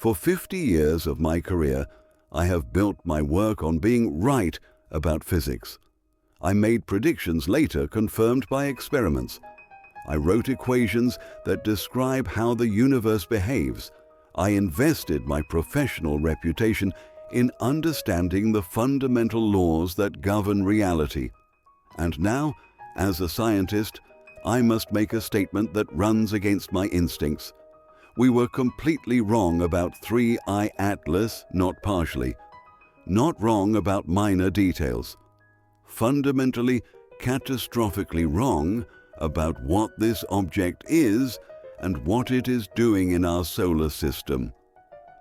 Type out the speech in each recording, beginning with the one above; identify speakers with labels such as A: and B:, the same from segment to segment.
A: For 50 years of my career, I have built my work on being right about physics. I made predictions later confirmed by experiments. I wrote equations that describe how the universe behaves. I invested my professional reputation in understanding the fundamental laws that govern reality. And now, as a scientist, I must make a statement that runs against my instincts. We were completely wrong about 3I Atlas, not partially. Not wrong about minor details. Fundamentally, catastrophically wrong about what this object is and what it is doing in our solar system.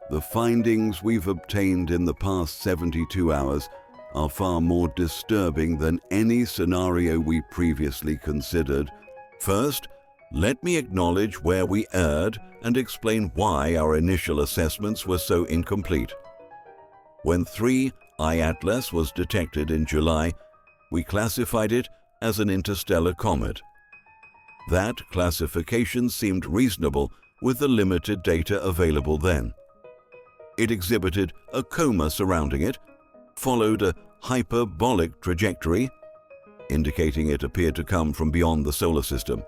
A: The findings we've obtained in the past 72 hours are far more disturbing than any scenario we previously considered. First, let me acknowledge where we erred and explain why our initial assessments were so incomplete. When 3I Atlas was detected in July, we classified it as an interstellar comet. That classification seemed reasonable with the limited data available then. It exhibited a coma surrounding it, followed a hyperbolic trajectory, indicating it appeared to come from beyond the solar system,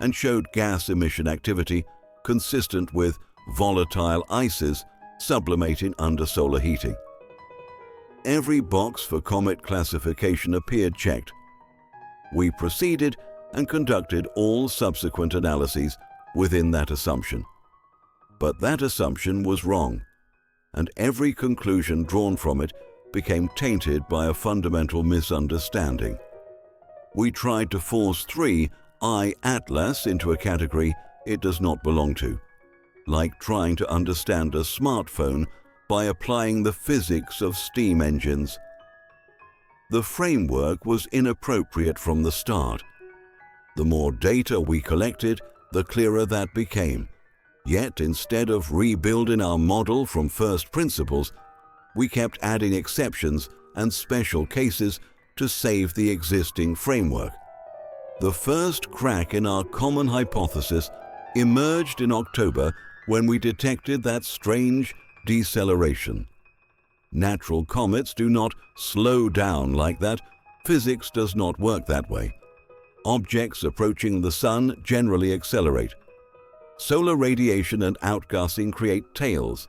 A: and showed gas emission activity consistent with volatile ices sublimating under solar heating. Every box for comet classification appeared checked. We proceeded and conducted all subsequent analyses within that assumption. But that assumption was wrong, and every conclusion drawn from it became tainted by a fundamental misunderstanding. We tried to force 3I Atlas into a category it does not belong to, like trying to understand a smartphone by applying the physics of steam engines. The framework was inappropriate from the start. The more data we collected, the clearer that became. Yet, instead of rebuilding our model from first principles, we kept adding exceptions and special cases to save the existing framework. The first crack in our common hypothesis emerged in October when we detected that strange deceleration. Natural comets do not slow down like that. Physics does not work that way. Objects approaching the sun generally accelerate. Solar radiation and outgassing create tails.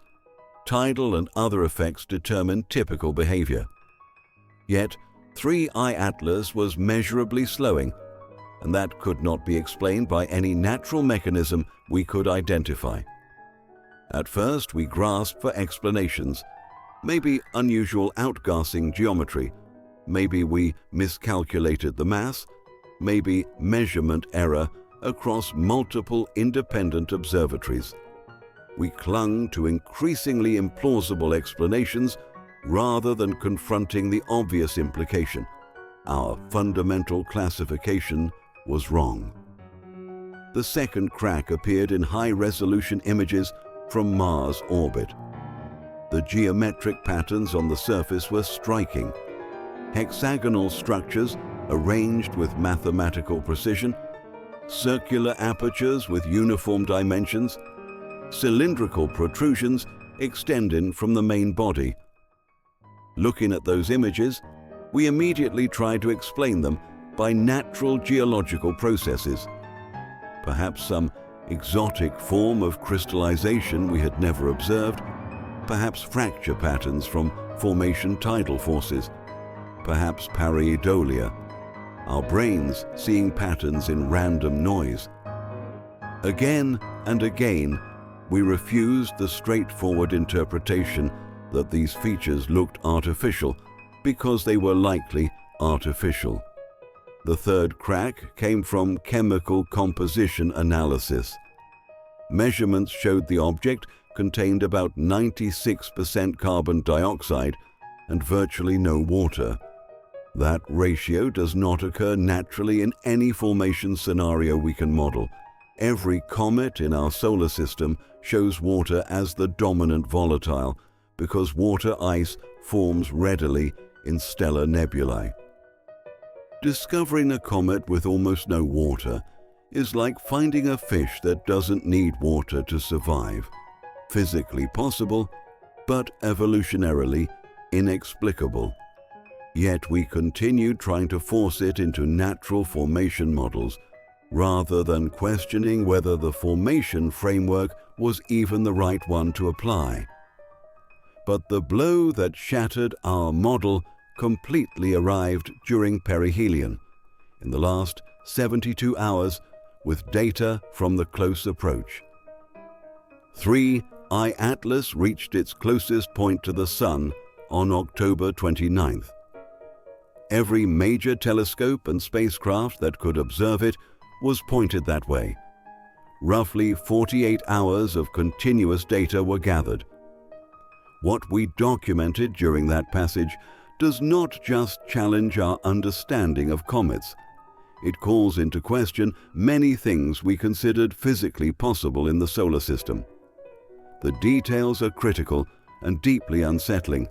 A: Tidal and other effects determine typical behavior. Yet, 3I Atlas was measurably slowing, and that could not be explained by any natural mechanism we could identify. At first, we grasped for explanations. Maybe unusual outgassing geometry. Maybe we miscalculated the mass. Maybe measurement error across multiple independent observatories. We clung to increasingly implausible explanations rather than confronting the obvious implication. Our fundamental classification was wrong. The second crack appeared in high-resolution images from Mars' orbit. The geometric patterns on the surface were striking. Hexagonal structures arranged with mathematical precision, circular apertures with uniform dimensions, cylindrical protrusions extending from the main body. Looking at those images, we immediately tried to explain them by natural geological processes. Perhaps some exotic form of crystallization we had never observed, perhaps fracture patterns from formation tidal forces, perhaps pareidolia, our brains seeing patterns in random noise. Again and again, we refused the straightforward interpretation that these features looked artificial because they were likely artificial. The third crack came from chemical composition analysis. Measurements showed the object contained about 96% carbon dioxide and virtually no water. That ratio does not occur naturally in any formation scenario we can model. Every comet in our solar system shows water as the dominant volatile because water ice forms readily in stellar nebulae. Discovering a comet with almost no water is like finding a fish that doesn't need water to survive. physically possible, but evolutionarily inexplicable. Yet we continued trying to force it into natural formation models, rather than questioning whether the formation framework was even the right one to apply. But the blow that shattered our model completely arrived during perihelion, in the last 72 hours, with data from the close approach. 3I Atlas reached its closest point to the Sun on October 29th. Every major telescope and spacecraft that could observe it was pointed that way. Roughly 48 hours of continuous data were gathered. What we documented during that passage does not just challenge our understanding of comets. It calls into question many things we considered physically possible in the solar system. The details are critical and deeply unsettling.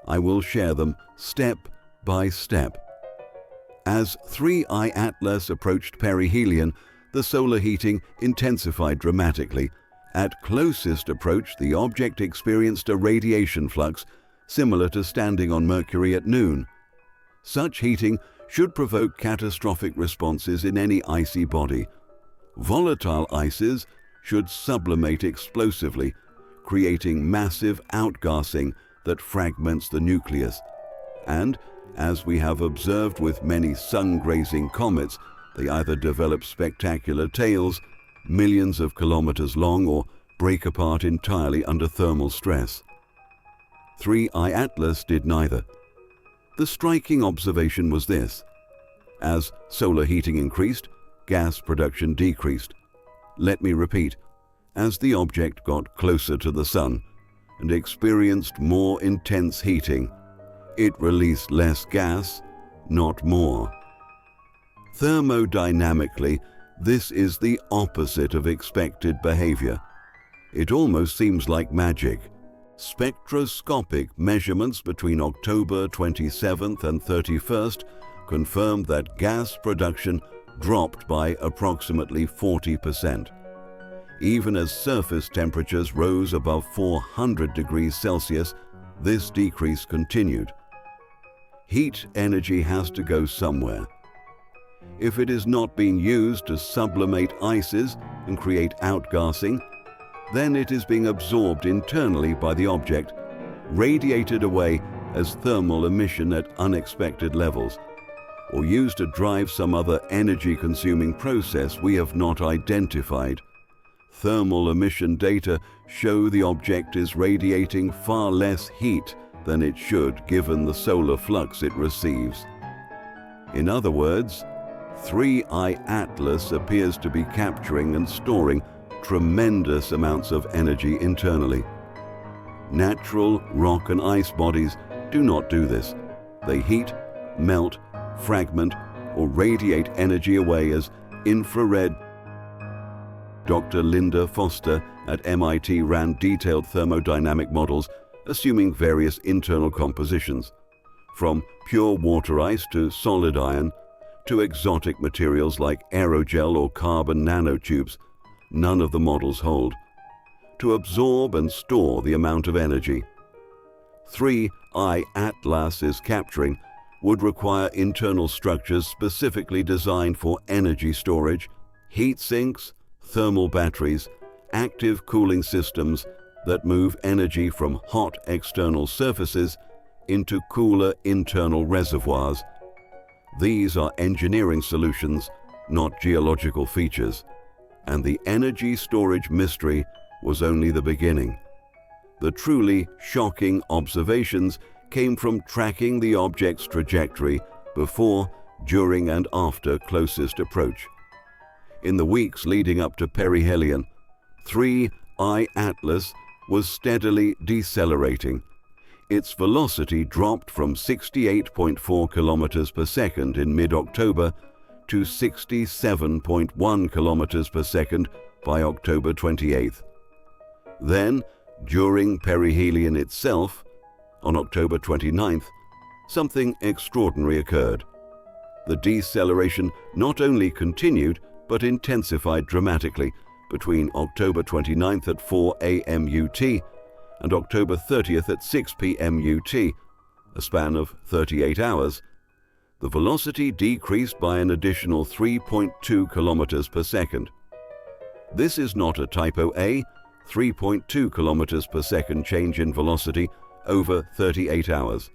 A: I will share them step by step. As 3I Atlas approached perihelion, the solar heating intensified dramatically. At closest approach, the object experienced a radiation flux similar to standing on Mercury at noon. Such heating should provoke catastrophic responses in any icy body. Volatile ices should sublimate explosively, creating massive outgassing that fragments the nucleus. And, as we have observed with many sun-grazing comets, they either develop spectacular tails, millions of kilometers long, or break apart entirely under thermal stress. 3I Atlas did neither. The striking observation was this: as solar heating increased, gas production decreased. Let me repeat, as the object got closer to the Sun and experienced more intense heating, it released less gas, not more. Thermodynamically, this is the opposite of expected behavior. It almost seems like magic. Spectroscopic measurements between October 27th and 31st confirmed that gas production dropped by approximately 40%. Even as surface temperatures rose above 400 degrees Celsius, this decrease continued. Heat energy has to go somewhere. If it is not being used to sublimate ices and create outgassing, then it is being absorbed internally by the object, radiated away as thermal emission at unexpected levels, or used to drive some other energy-consuming process we have not identified. Thermal emission data show the object is radiating far less heat than it should given the solar flux it receives. In other words, 3I Atlas appears to be capturing and storing tremendous amounts of energy internally. Natural rock and ice bodies do not do this. They heat, melt, fragment, or radiate energy away as infrared. Dr. Linda Foster at MIT ran detailed thermodynamic models assuming various internal compositions, from pure water ice to solid iron, to exotic materials like aerogel or carbon nanotubes. None of the models hold. To absorb and store the amount of energy 3I Atlas is capturing would require internal structures specifically designed for energy storage, heat sinks, thermal batteries, active cooling systems that move energy from hot external surfaces into cooler internal reservoirs. These are engineering solutions, not geological features, and the energy storage mystery was only the beginning. The truly shocking observations came from tracking the object's trajectory before, during, and after closest approach. In the weeks leading up to perihelion, 3I Atlas was steadily decelerating. Its velocity dropped from 68.4 kilometers per second in mid-October to 67.1 kilometers per second by October 28th. Then, during perihelion itself, on October 29th, something extraordinary occurred. The deceleration not only continued but intensified dramatically, between October 29th at 4 a.m. UT and October 30th at 6 p.m. UT, a span of 38 hours, the velocity decreased by an additional 3.2 kilometers per second. This is not a typo A, 3.2 kilometers per second change in velocity over 38 hours.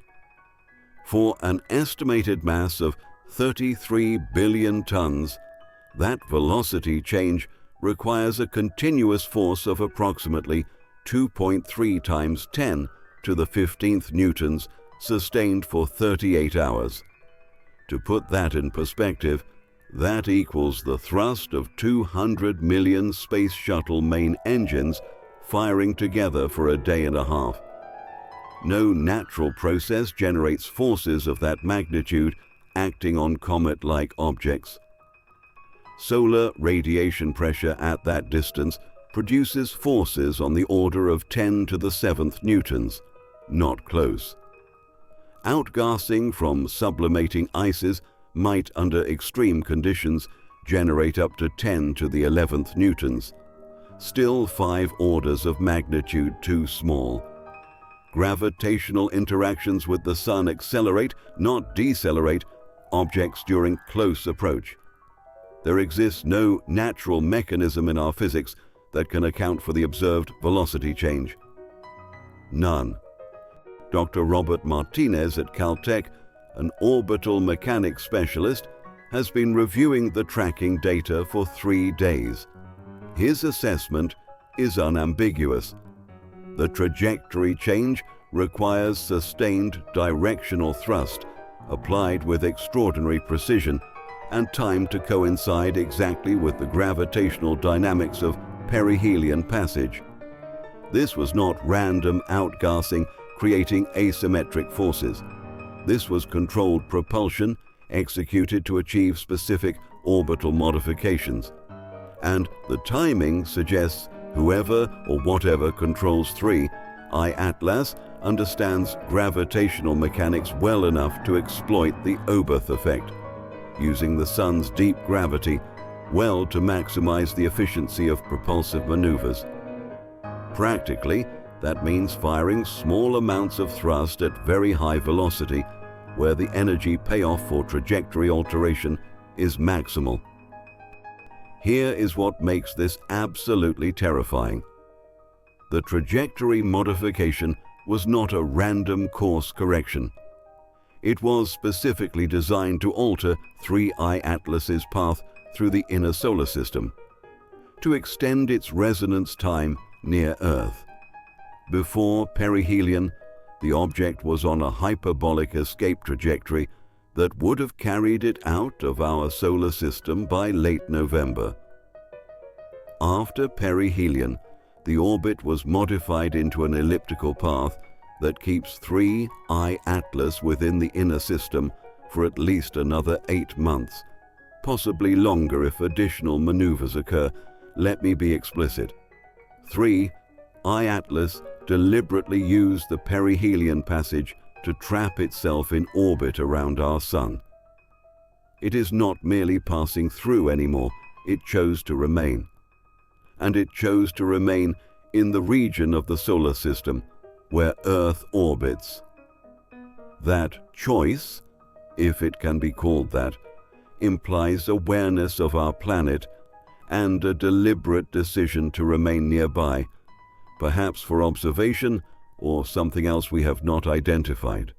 A: For an estimated mass of 33 billion tons, that velocity change requires a continuous force of approximately 2.3 times 10 to the 15th newtons sustained for 38 hours. To put that in perspective, that equals the thrust of 200 million Space Shuttle main engines firing together for a day and a half. No natural process generates forces of that magnitude acting on comet-like objects. Solar radiation pressure at that distance produces forces on the order of 10 to the 7th newtons, not close. Outgassing from sublimating ices might, under extreme conditions, generate up to 10 to the 11th newtons, still 5 orders of magnitude too small. Gravitational interactions with the Sun accelerate, not decelerate, objects during close approach. There exists no natural mechanism in our physics that can account for the observed velocity change. None. Dr. Robert Martinez at Caltech, an orbital mechanics specialist, has been reviewing the tracking data for 3 days. His assessment is unambiguous. The trajectory change requires sustained directional thrust, applied with extraordinary precision, and timed to coincide exactly with the gravitational dynamics of perihelion passage. This was not random outgassing creating asymmetric forces. This was controlled propulsion executed to achieve specific orbital modifications. And the timing suggests whoever or whatever controls 3I Atlas understands gravitational mechanics well enough to exploit the Oberth effect, using the Sun's deep gravity well to maximize the efficiency of propulsive maneuvers. Practically, that means firing small amounts of thrust at very high velocity, where the energy payoff for trajectory alteration is maximal. Here is what makes this absolutely terrifying. The trajectory modification was not a random course correction. It was specifically designed to alter 3I Atlas's path through the inner solar system, to extend its resonance time near Earth. Before perihelion, the object was on a hyperbolic escape trajectory that would have carried it out of our solar system by late November. After perihelion, the orbit was modified into an elliptical path that keeps 3I Atlas within the inner system for at least another 8 months, possibly longer if additional maneuvers occur. Let me be explicit. 3I Atlas deliberately used the perihelion passage to trap itself in orbit around our Sun. It is not merely passing through anymore, it chose to remain. And it chose to remain in the region of the solar system where Earth orbits. That choice, if it can be called that, implies awareness of our planet and a deliberate decision to remain nearby, perhaps for observation or something else we have not identified.